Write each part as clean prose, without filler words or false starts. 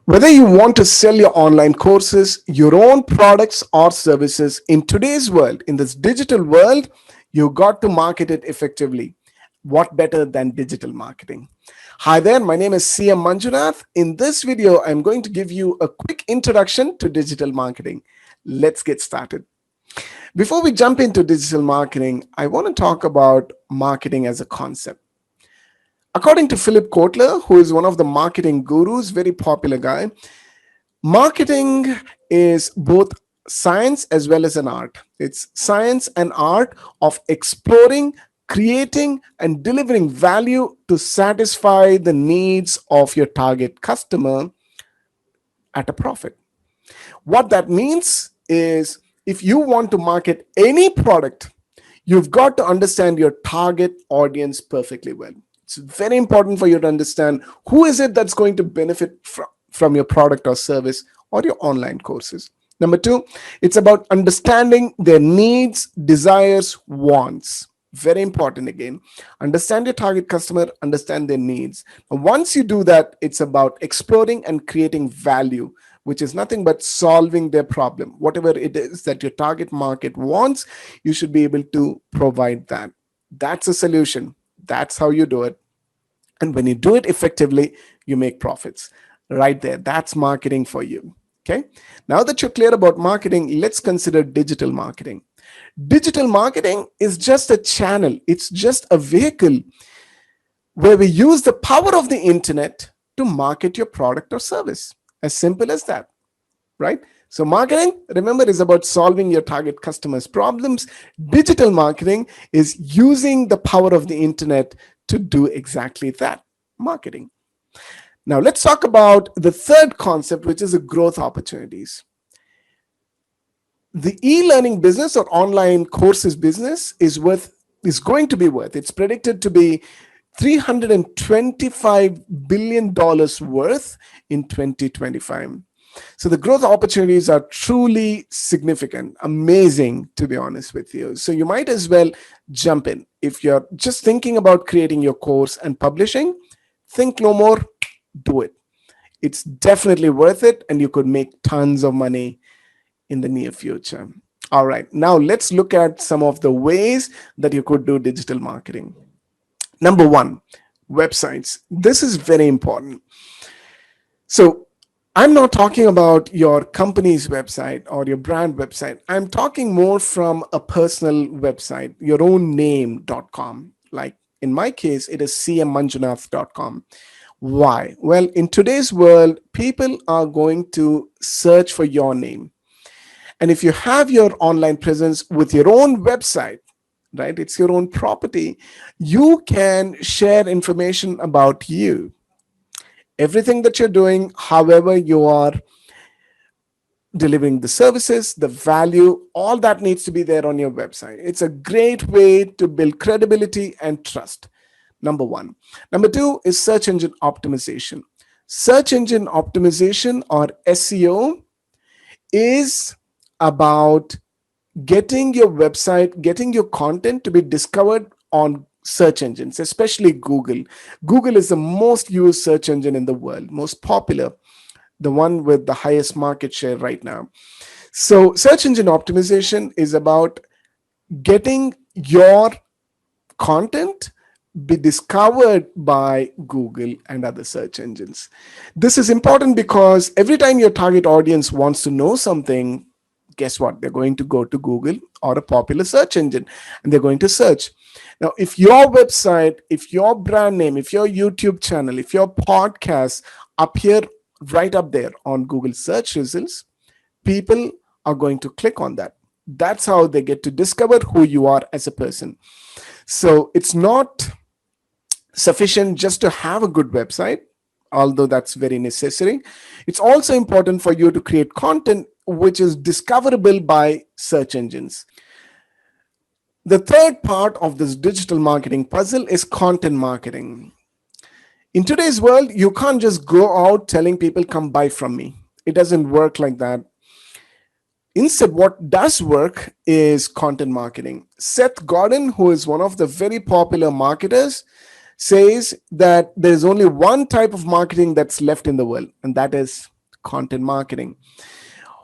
Whether you want to sell your online courses, your own products or services in today's world, in this digital world, you got to market it effectively. What better than digital marketing? Hi there, my name is CM Manjunath. In this video, I'm going to give you a quick introduction to digital marketing. Let's get started. Before we jump into digital marketing, I want to talk about marketing as a concept. According to Philip Kotler, who is one of the marketing gurus, very popular guy, marketing is both science as well as an art. It's science and art of exploring, creating, and delivering value to satisfy the needs of your target customer at a profit. What that means is if you want to market any product, you've got to understand your target audience perfectly well. It's very important for you to understand who is it that's going to benefit from your product or service or your online courses. Number two, it's about understanding their needs, desires, wants. Very important again. Understand your target customer, understand their needs. And once you do that, it's about exploring and creating value, which is nothing but solving their problem. Whatever it is that your target market wants, you should be able to provide that. That's a solution. That's how you do it. And when you do it effectively, you make profits. Right there. That's marketing for you. Okay. Now that you're clear about marketing, let's consider digital marketing. Digital marketing is just a channel. It's just a vehicle where we use the power of the internet to market your product or service. As simple as that, right? So marketing, remember, is about solving your target customers' problems. Digital marketing is using the power of the internet to do exactly that, marketing. Now let's talk about the third concept, which is the growth opportunities. The e-learning business or online courses business is going to be worth, it's predicted to be $325 billion worth in 2025. So the growth opportunities are truly significant, amazing, to be honest with you. So you might as well jump in. If you're just thinking about creating your course and publishing, think no more, do it. It's definitely worth it, and you could make tons of money in the near future. All right, now let's look at some of the ways that you could do digital marketing. Number one, websites. This is very important. So I'm not talking about your company's website or your brand website. I'm talking more from a personal website, your own name.com. Like in my case, it is cmmanjunath.com. Why? Well, in today's world, people are going to search for your name. And if you have your online presence with your own website, right, it's your own property, you can share information about you. Everything that you're doing, however you are delivering the services, the value, all that needs to be there on your website. It's a great way to build credibility and trust. Number one. Number two is search engine optimization. Search engine optimization, or SEO, is about getting your website, getting your content to be discovered on search engines, especially Google. Google is the most used search engine in the world, most popular, the one with the highest market share right now. So search engine optimization is about getting your content be discovered by Google and other search engines. This is important because every time your target audience wants to know something, guess what? They're going to go to Google or a popular search engine, and they're going to search. Now, if your website, if your brand name, if your YouTube channel, if your podcast appear right up there on Google search results, people are going to click on that. That's how they get to discover who you are as a person. So it's not sufficient just to have a good website, although that's very necessary. It's also important for you to create content which is discoverable by search engines. The third part of this digital marketing puzzle is content marketing. In today's world, you can't just go out telling people, come buy from me. It doesn't work like that. Instead, what does work is content marketing. Seth Godin, who is one of the very popular marketers, says that there is only one type of marketing that's left in the world, and that is content marketing.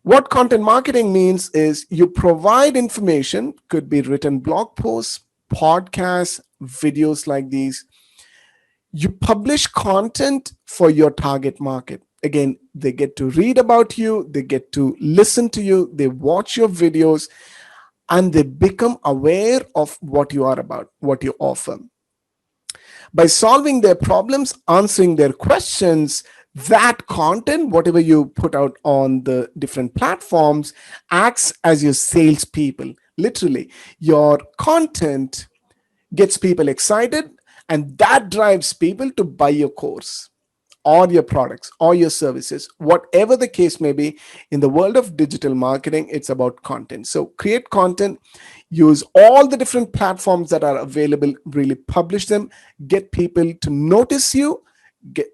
What content marketing means is you provide information, could be written blog posts, podcasts, videos like these. You publish content for your target market. Again, they get to read about you, they get to listen to you, they watch your videos, and they become aware of what you are about, what you offer. By solving their problems, answering their questions, that content, whatever you put out on the different platforms, acts as your salespeople. Literally, your content gets people excited, and that drives people to buy your course or your products or your services, whatever the case may be. In the world of digital marketing, it's about content. So create content, use all the different platforms that are available, really publish them, get people to notice you,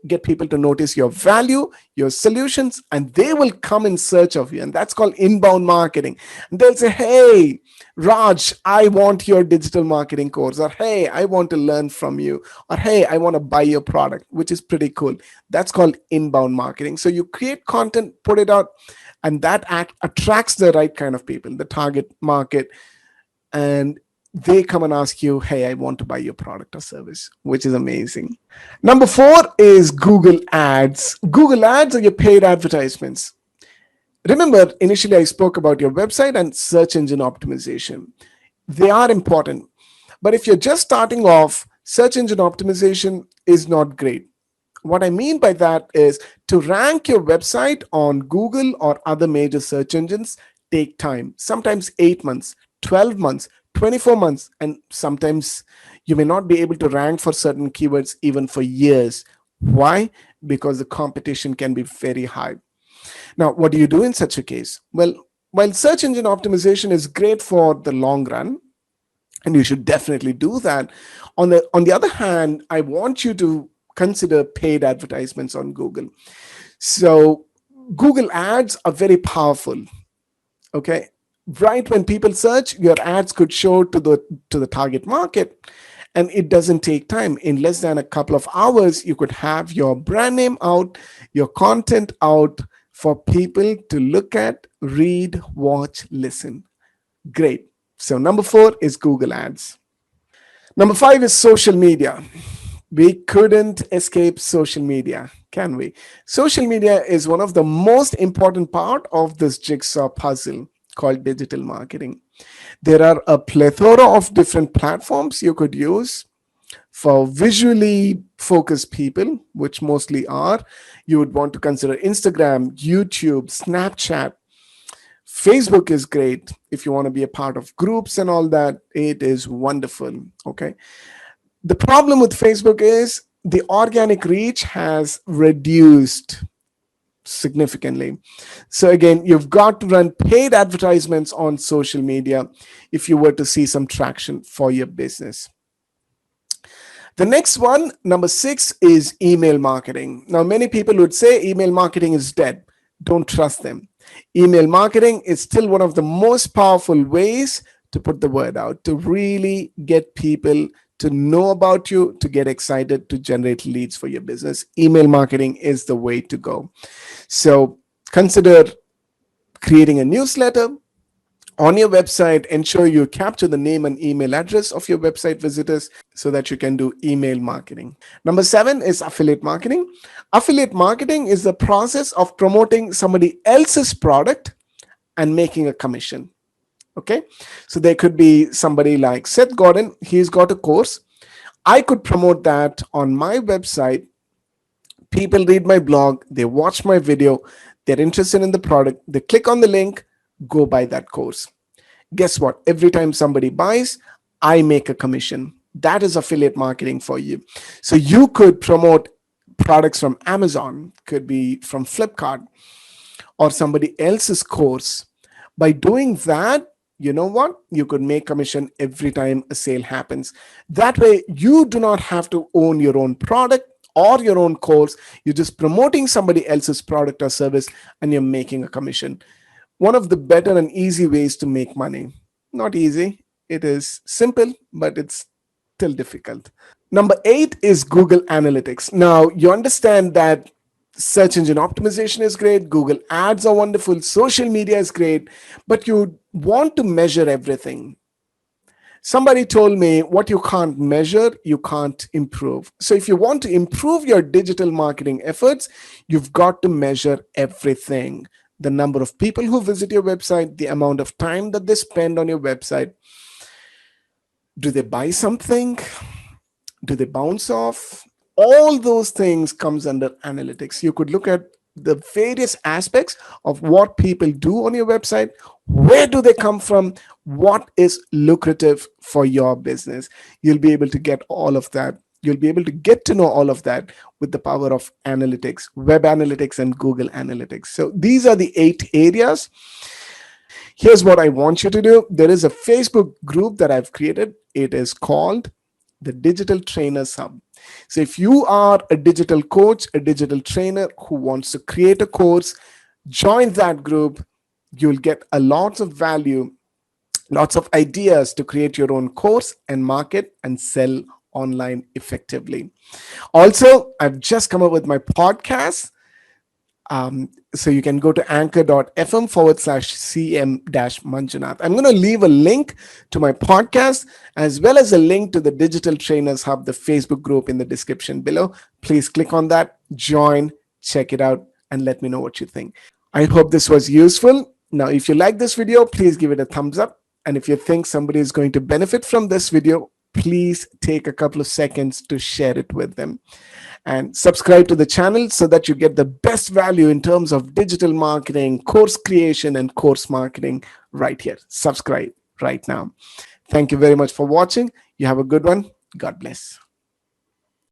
get people to notice your value, your solutions, and they will come in search of you. And that's called inbound marketing. And they'll say, hey, Raj, I want your digital marketing course, or hey, I want to learn from you, or hey, I want to buy your product, which is pretty cool. That's called inbound marketing. So you create content, put it out, and that attracts the right kind of people, the target market, and they come and ask you, hey, I want to buy your product or service, which is amazing. Number four is Google Ads. Google Ads are your paid advertisements. Remember, initially I spoke about your website and search engine optimization. They are important. But if you're just starting off, search engine optimization is not great. What I mean by that is to rank your website on Google or other major search engines take time, sometimes 8 months, 12 months, 24 months, and sometimes you may not be able to rank for certain keywords even for years. Why? Because the competition can be very high. Now, what do you do in such a case? Well, while search engine optimization is great for the long run, and you should definitely do that, on the other hand, I want you to consider paid advertisements on Google. So Google ads are very powerful. Okay, right when people search, your ads could show to the target market, and it doesn't take time. In less than a couple of hours, you could have your brand name out, your content out for people to look at, read, watch, listen. Great. So number four is Google ads. Number five is social media. We couldn't escape social media, can we? Social media is one of the most important part of this jigsaw puzzle called digital marketing. There are a plethora of different platforms you could use. For visually focused people, which mostly are, you would want to consider Instagram, YouTube, Snapchat. Facebook is great if you want to be a part of groups and all that. It is wonderful. Okay. The problem with Facebook is the organic reach has reduced significantly. So again, you've got to run paid advertisements on social media if you were to see some traction for your business. The next one, number six, is email marketing. Now, many people would say email marketing is dead. Don't trust them. Email marketing is still one of the most powerful ways to put the word out, to really get people to know about you, to get excited, to generate leads for your business. Email marketing is the way to go. So consider creating a newsletter on your website. Ensure you capture the name and email address of your website visitors so that you can do email marketing. Number seven is affiliate marketing. Affiliate marketing is the process of promoting somebody else's product and making a commission. Okay, so there could be somebody like Seth Godin. He's got a course. I could promote that on my website. People read my blog, they watch my video, they're interested in the product, they click on the link, go buy that course. Guess what? Every time somebody buys, I make a commission. That is affiliate marketing for you. So you could promote products from Amazon, could be from Flipkart, or somebody else's course. By doing that, you know what? You could make commission every time a sale happens. That way, you do not have to own your own product or your own course. You're just promoting somebody else's product or service and you're making a commission. One of the better and easy ways to make money. Not easy, it is simple, but it's still difficult. Number eight is Google Analytics. Now, you understand that Search engine optimization is great, Google ads are wonderful, social media is great, but you want to measure everything. Somebody told me what you can't measure, you can't improve. So if you want to improve your digital marketing efforts, you've got to measure everything. The number of people who visit your website, the amount of time that they spend on your website. Do they buy something? Do they bounce off? All those things comes under analytics. You could look at the various aspects of what people do on your website. Where do they come from? What is lucrative for your business? You'll be able to get all of that. You'll be able to get to know all of that with the power of analytics, web analytics, and Google analytics. So these are the 8 areas. Here's what I want you to do. There is a Facebook group that I've created. It is called the Digital Trainers Hub. So if you are a digital coach, a digital trainer who wants to create a course, join that group. You'll get a lot of value, lots of ideas to create your own course and market and sell online effectively. Also, I've just come up with my podcast. So you can go to anchor.fm/cm Manjunath. I'm going to leave a link to my podcast as well as a link to the Digital Trainers Hub, the Facebook group, in the description below. Please click on that, join, check it out, and let me know what you think. I hope this was useful. Now, if you like this video, please give it a thumbs up. And if you think somebody is going to benefit from this video, please take a couple of seconds to share it with them. And subscribe to the channel so that you get the best value in terms of digital marketing, course creation, and course marketing right here. Subscribe right now. Thank you very much for watching. You have a good one. God bless.